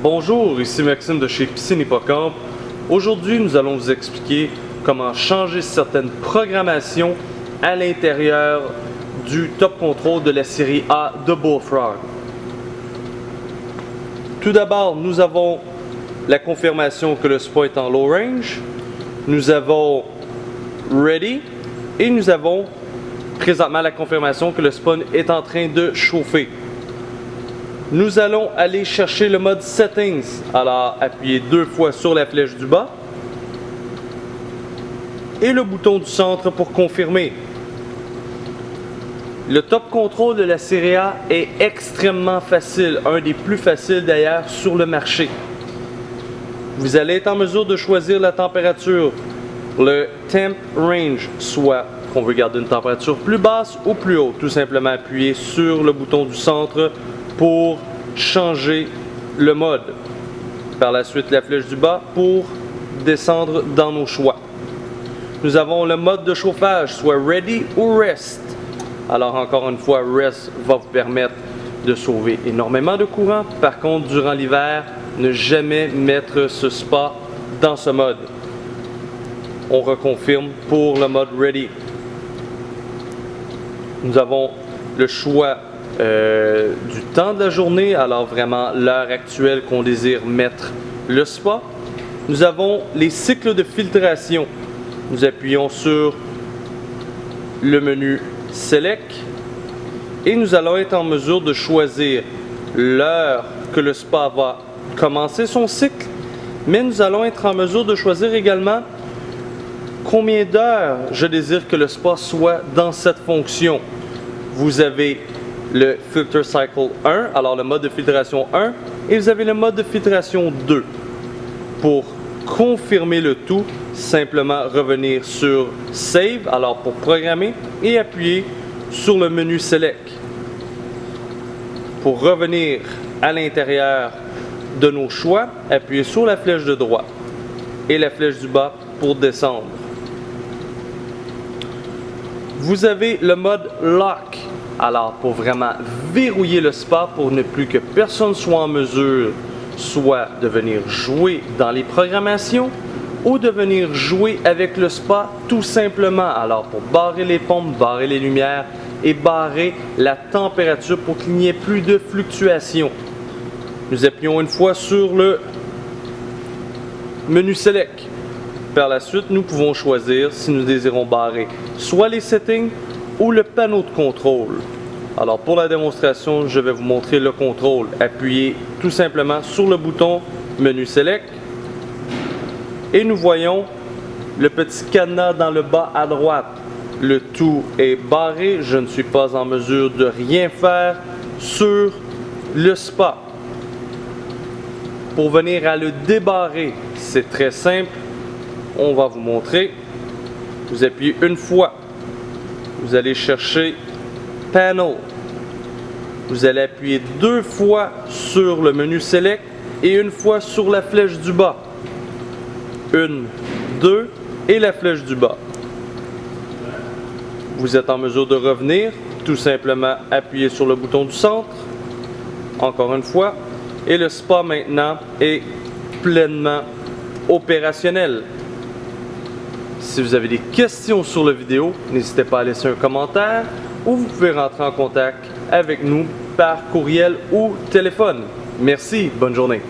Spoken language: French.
Bonjour, ici Maxime de chez Piscine Hippocampe. Aujourd'hui, nous allons vous expliquer comment changer certaines programmations à l'intérieur du top control de la série A de Bullfrog. Tout d'abord, nous avons la confirmation que le spa est en low range. Nous avons Ready et nous avons présentement la confirmation que le spawn est en train de chauffer. Nous allons aller chercher le mode Settings. Alors, appuyez 2 fois sur la flèche du bas et le bouton du centre pour confirmer. Le top control de la série A est extrêmement facile, un des plus faciles d'ailleurs sur le marché. Vous allez être en mesure de choisir la température, le Temp Range, soit qu'on veut garder une température plus basse ou plus haute. Tout simplement appuyer sur le bouton du centre pour changer le mode. Par la suite, la flèche du bas pour descendre dans nos choix. Nous avons le mode de chauffage, soit Ready ou Rest. Alors encore une fois, Rest va vous permettre de sauver énormément de courant. Par contre, durant l'hiver, ne jamais mettre ce spa dans ce mode. On reconfirme pour le mode Ready. Nous avons le choix du temps de la journée, alors vraiment l'heure actuelle qu'on désire mettre le spa. Nous avons les cycles de filtration. Nous appuyons sur le menu Select et nous allons être en mesure de choisir l'heure que le spa va commencer son cycle, mais nous allons être en mesure de choisir également combien d'heures je désire que le spa soit dans cette fonction. Vous avez le Filter Cycle 1, alors le mode de filtration 1, et vous avez le mode de filtration 2. Pour confirmer le tout, simplement revenir sur Save, alors pour programmer, et appuyer sur le menu Select. Pour revenir à l'intérieur de nos choix, appuyez sur la flèche de droite et la flèche du bas pour descendre. Vous avez le mode Lock. Alors, pour vraiment verrouiller le spa, pour ne plus que personne soit en mesure soit de venir jouer dans les programmations ou de venir jouer avec le spa tout simplement. Alors, pour barrer les pompes, barrer les lumières et barrer la température pour qu'il n'y ait plus de fluctuations. Nous appuyons une fois sur le menu Select. Par la suite, nous pouvons choisir si nous désirons barrer soit les settings ou le panneau de contrôle. Alors pour la démonstration, je vais vous montrer le contrôle. Appuyez tout simplement sur le bouton menu Select et nous voyons le petit cadenas dans le bas à droite. Le tout est barré, je ne suis pas en mesure de rien faire sur le spa. Pour venir à le débarrer, c'est très simple. On va vous montrer. Vous appuyez une fois. Vous allez chercher Panel. Vous allez appuyer 2 fois sur le menu Select et une fois sur la flèche du bas. 1, 2 et la flèche du bas. Vous êtes en mesure de revenir. Tout simplement appuyer sur le bouton du centre. Encore une fois. Et le spa maintenant est pleinement opérationnel. Si vous avez des questions sur la vidéo, n'hésitez pas à laisser un commentaire ou vous pouvez rentrer en contact avec nous par courriel ou téléphone. Merci, bonne journée.